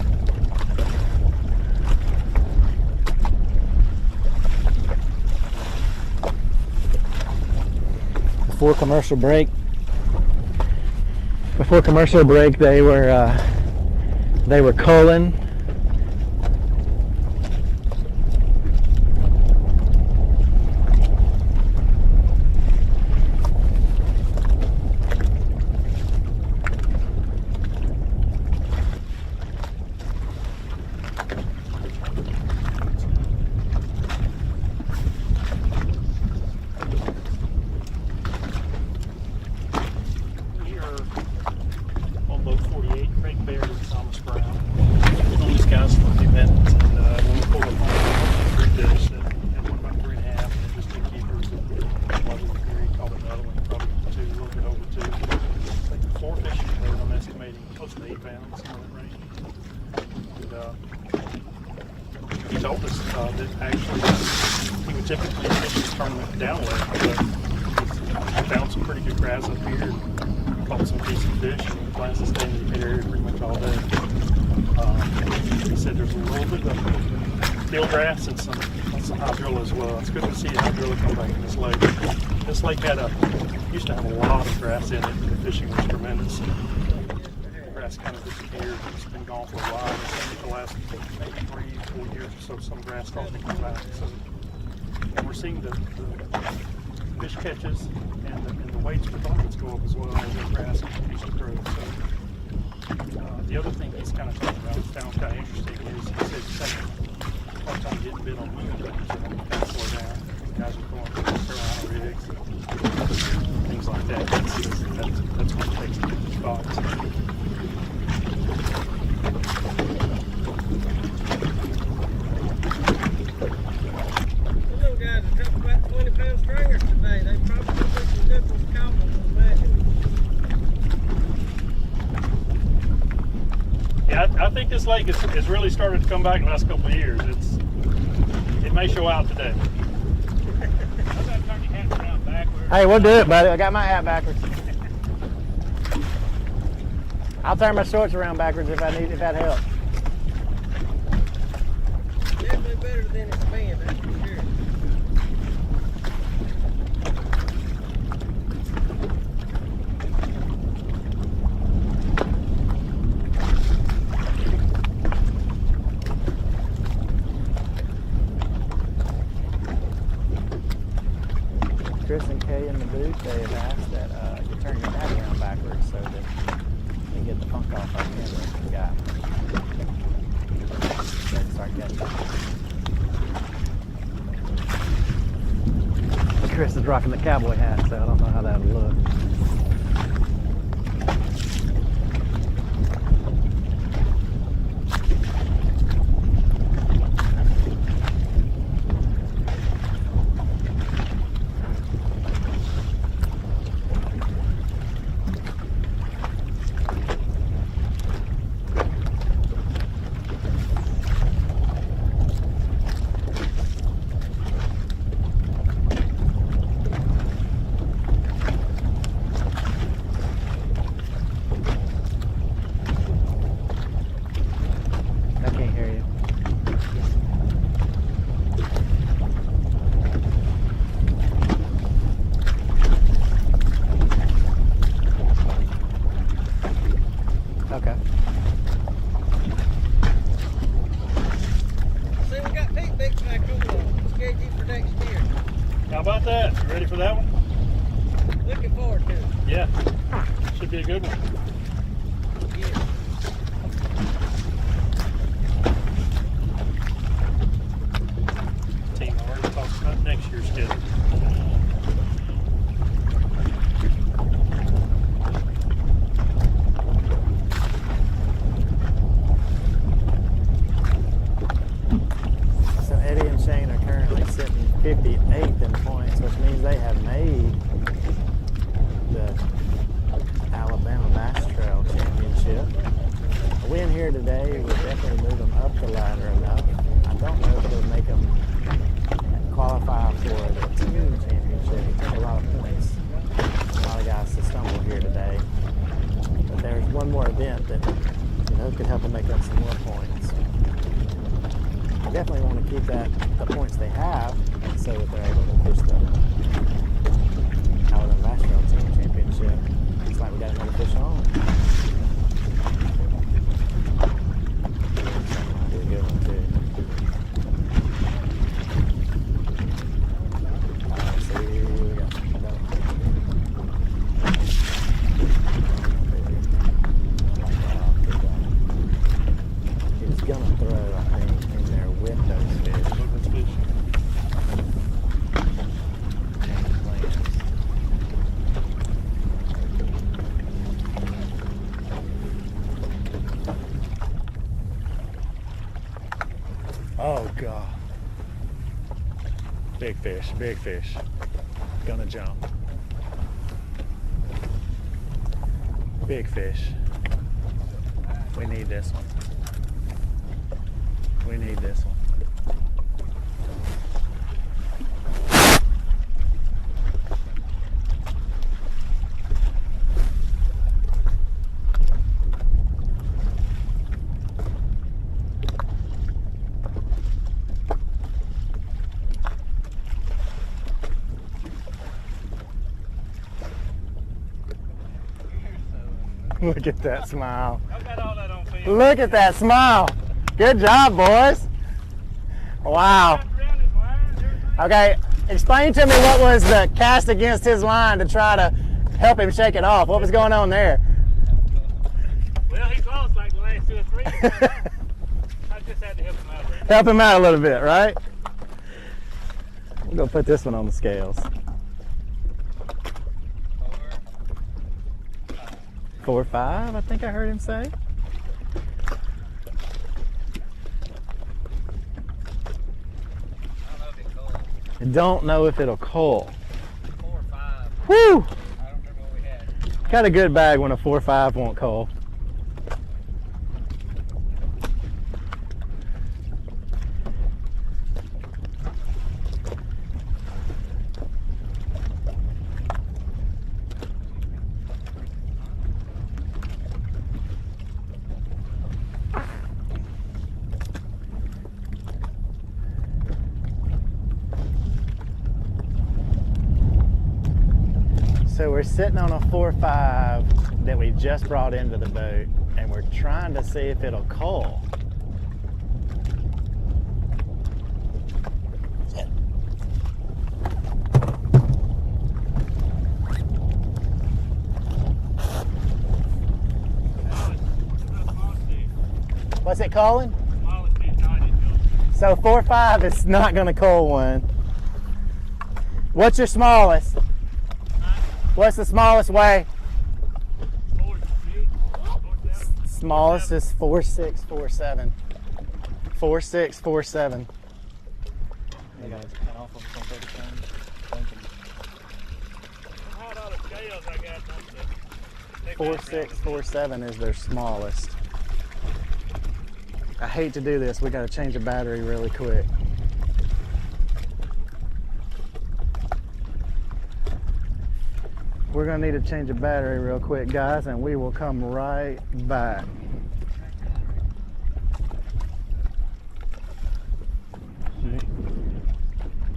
Before commercial break, they were culling. estimating close to 8 pounds in that range. And, he told us that actually he would typically fish this tournament downwind, but he found some pretty good grass up here, caught some decent fish, and plans to stay in the area pretty much all day. He said there's a little bit of field grass and some hydrilla as well. It's good to see hydrilla come back in this lake. This lake used to have a lot of grass in it, and the fishing was tremendous. The grass kind of disappeared. It's been gone for a while. I think the last maybe 3-4 years or so, some grass started to come back. So, and we're seeing the fish catches and the weights for targets go up as well as the grass continues to grow. So, the other thing he's kind of talking about, which sounds kind of interesting, is he said he's having a hard time getting bit on moon things, and kind of slow down. Guys are going to Carolina rigs and things like that. That's what it takes to get the spots. The little guys are dropping about 20-pound stringers today. They probably do some good ones caught, I imagine. Yeah, I think this lake has really started to come back in the last couple of years. It may show out today. Hey, we'll do it, buddy. I got my hat backwards. I'll turn my shorts around backwards if that helps. Definitely better than it's been, that's for sure. Chris and Kay in the booth, they have asked that you turn your hat around backwards so that you get the funk off our camera guy. So start catching. Chris is rocking the cowboy hat, so I don't know how that would look. How about that? You ready for that one? Looking forward to it. Yeah. Should be a good one. Yeah. Team already talks about next year's schedule. So Eddie and Shane are currently sitting 58th in points, which means they have made the Alabama Bass Trail Championship. A win here today would definitely move them up the ladder enough. I don't know if it'll make them qualify for the team championship. It took a lot of points, a lot of guys to stumble here today. But there's one more event that could help them make up some more points. I definitely want to keep the points they have so that they're able to fish the Alabama Bass Trail Team Championship. Looks like we got another fish on. Might be a good one too. Alright, so we got he was gonna throw, I think, in there with those fish. Oh God. Big fish, big fish. Gonna jump. Big fish. We need this one. We need this one. Look at that smile. Look at that smile. Good job, boys. Wow. Okay, explain to me what was the cast against his line to try to help him shake it off. What was going on there? Well, he's lost like the last 2 or 3. I just had to help him out a little. Help him out a little bit, right? We're gonna put this one on the scales. 4 or 5, I think I heard him say. I don't know if it'll coal. 4 or 5. Whew! I don't remember what we had. Got a good bag when a 4 or 5 won't coal. So we're sitting on a 4-5 that we just brought into the boat, and we're trying to see if it'll coal. What's it calling? So 4-5 is not going to coal one. What's your smallest? What's the smallest weigh? 4-6. Smallest is 4.6, 4.7. 4.6, 4.7. Hey guys, cut off of us on 30 pounds. Thank you. Somehow all the scales I got them to 4.6, 4.7 is their smallest. I hate to do this. We got to change the battery really quick. We're going to need to change the battery real quick, guys, and we will come right back.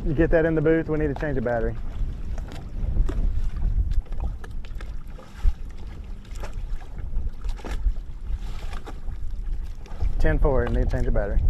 You get that in the booth? We need to change the battery. $10.4, need to change the battery.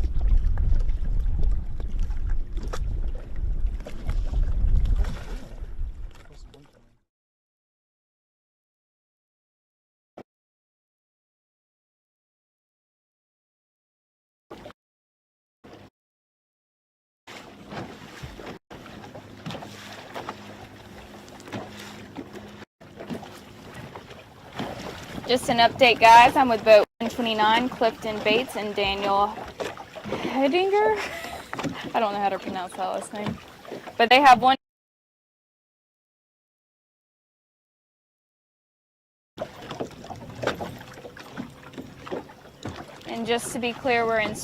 Just an update, guys. I'm with boat 129, Clifton Bates and Daniel Hedinger. I don't know how to pronounce that last name. But they have one. And just to be clear, we're in.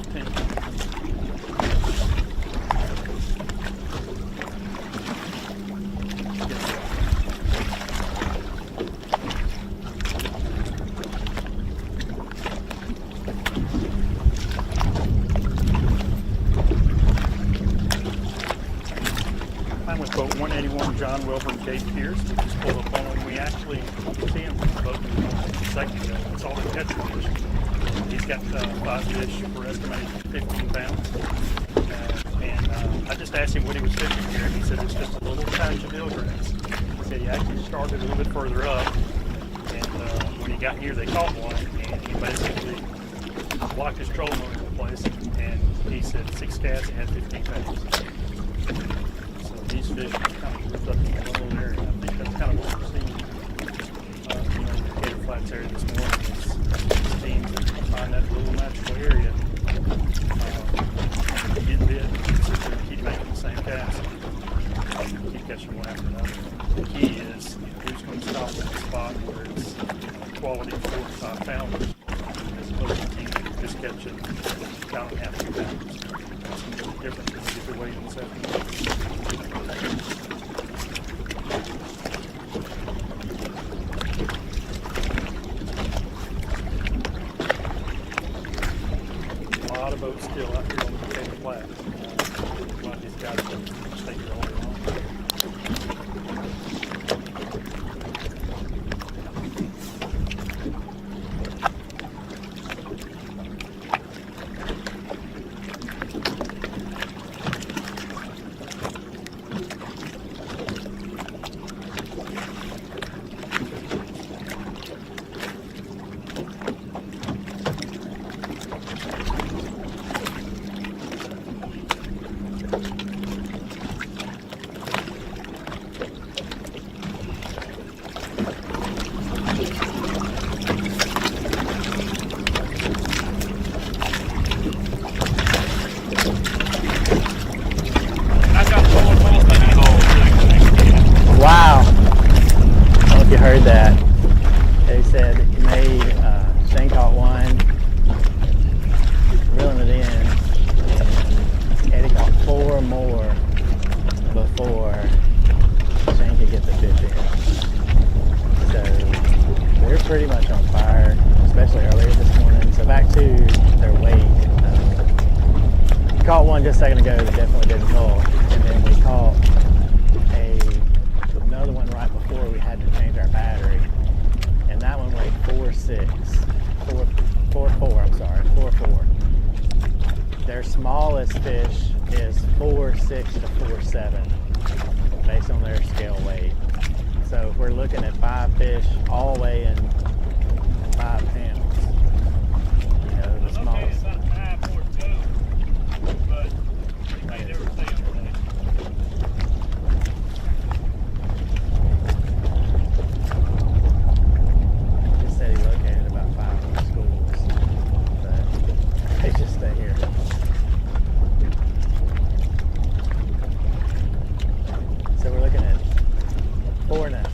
15. I'm with boat 181, John Wilbur and Dave Pierce. We just pulled up on him. We actually see him from the boat we were on a second ago. It's all the catcher fish. He's got 5 fish for estimated 15 pounds. I just asked him what he was fishing here, and he said it's just a little patch of eelgrass. He said he actually started a little bit further up, and when he got here, they caught one, and he basically blocked his trolling motor in place, and he said 6 casts and had 15 pounds. So these fish are kind of grouped up in one little area. I think that's kind of what we're seeing, in the Gator Flats area this morning. It's teams that find that little natural area, get bit, keep making the same cast, keep catching one after another. The key is who's going to stop at the spot where it's quality 4 to 5 pounders, as opposed to teams that just catch it pound and a half, 2 pounders. That's going to be different than if they're waiting this afternoon. A lot of boats still out here on the Gator Flat. A lot of these guys don't stay here all day long. Wow. I don't know if you heard that. They said he made, Shane caught one, reeling it in, and Eddie caught 4 more before Shane could get the fish in. So they're pretty much on fire, especially earlier this morning. So back to their weight. Caught one just a second ago that definitely didn't pull, and then we caught another one right before we had to change our battery, and that one weighed 4.4. Their smallest fish is 4.6 to 4.7 based on their scale weight. So if we're looking at 5 fish all weighing 5 pounds, the smallest.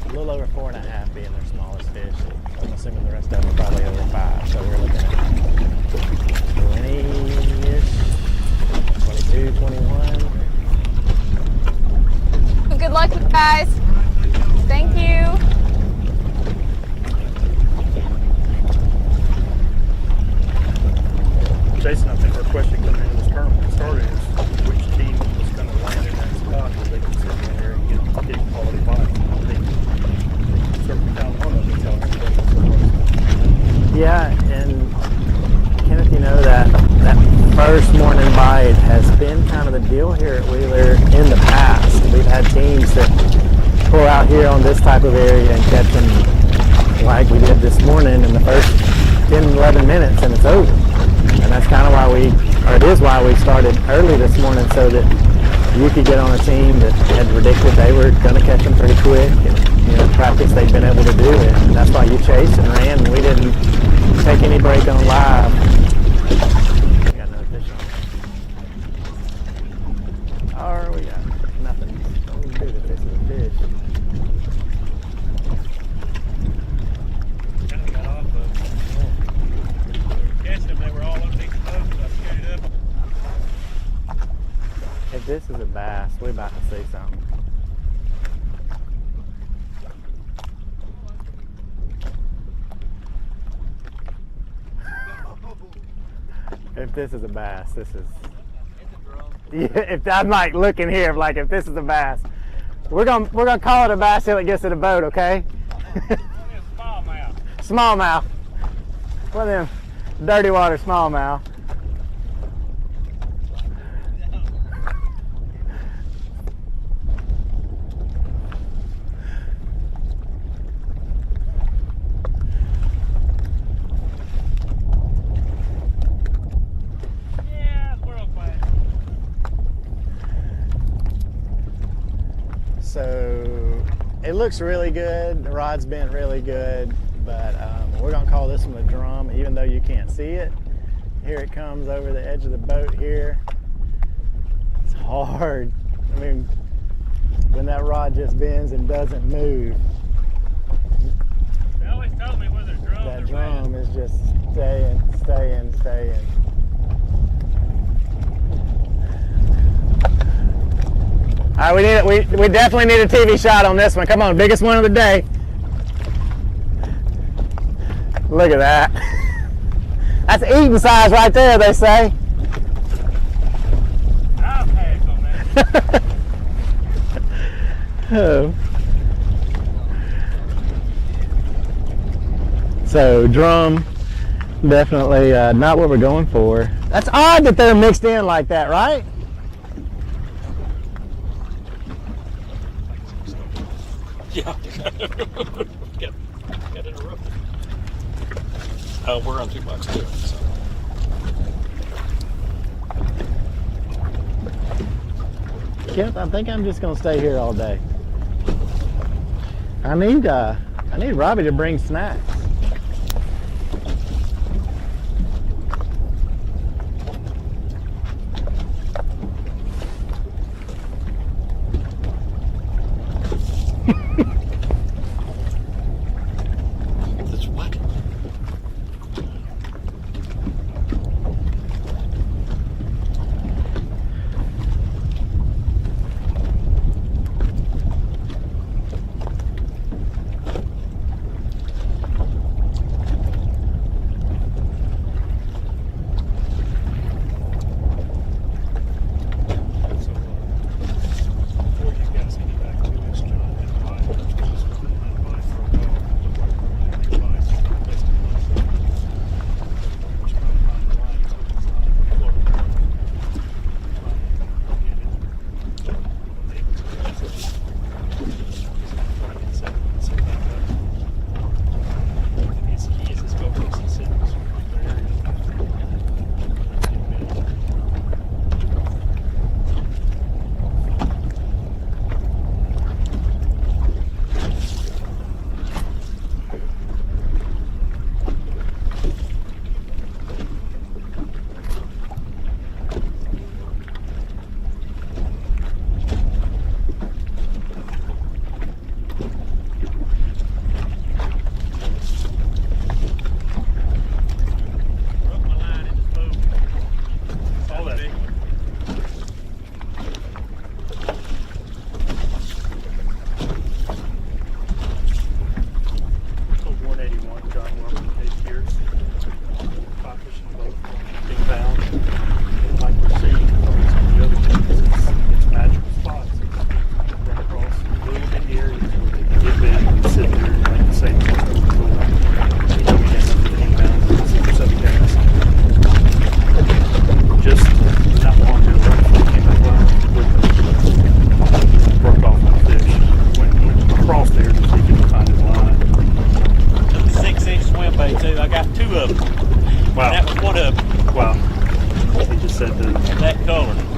A little over 4.5 being their smallest fish. I'm assuming the rest of them are probably over 5. So we're looking at 20-ish, 22, 21. Good luck, guys. Thank you. Jason, I think our question coming into this tournament started is which team was going to land in that spot where they could sit in there and get quality bites. I think certainly found one of them. Yeah, and Kenneth, that first morning bite has been kind of the deal here at Wheeler in the past. We've had teams that pull out here on this type of area and catch them like we did this morning in the first 10, 11 minutes, and it's over. And that's kind of why it is why we started early this morning, so that you could get on a team that had predicted they were going to catch them pretty quick, and practice they've been able to do it. And that's why you chased and ran, and we didn't take any break on live. We got another fish on. Or we got nothing. Don't even do the fish with a fish. Kind of got off of catching them. They were all underneath the boat, so I scooted up and If this is a bass, we're about to see something. If this is a bass, this is. Yeah, if I'm like looking here, like if this is a bass, we're gonna call it a bass till it gets to the boat, okay? Smallmouth. Smallmouth. One of them dirty water smallmouth. So it looks really good. The rod's been really good, but we're gonna call this one a drum, even though you can't see it. Here it comes over the edge of the boat here. It's hard. I mean, when that rod just bends and doesn't move. They always told me whether drums That or drum is just staying. All right, we definitely need a TV shot on this one. Come on, biggest one of the day. Look at that. That's eating size right there, they say. I'll pass on that. Oh. So drum, definitely not what we're going for. That's odd that they're mixed in like that, right? Yeah. Get interrupted. We're on 2 bucks too. So. Kip, I think I'm just gonna stay here all day. I need Robbie to bring snacks. That's what?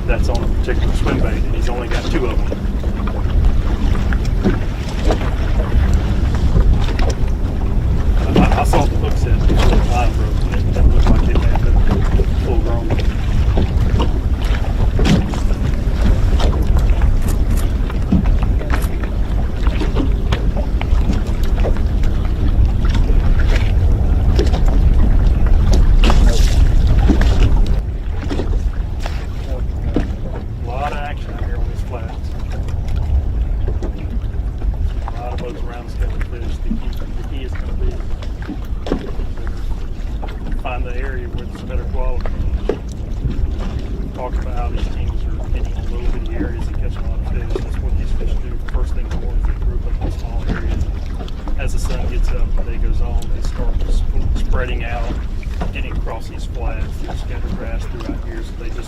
That's on a particular swim bait, and he's only got 2 of them. I saw the hook set before the line broke, and it looked like it had been full grown. A lot of action. talked about how these teams are hitting on little bitty areas and catching a lot of fish. That's what these fish do. First thing in the morning, they group up in small areas. As the sun gets up and the day goes on, they start spreading out, getting across these flats. There's scattered grass throughout here, so they just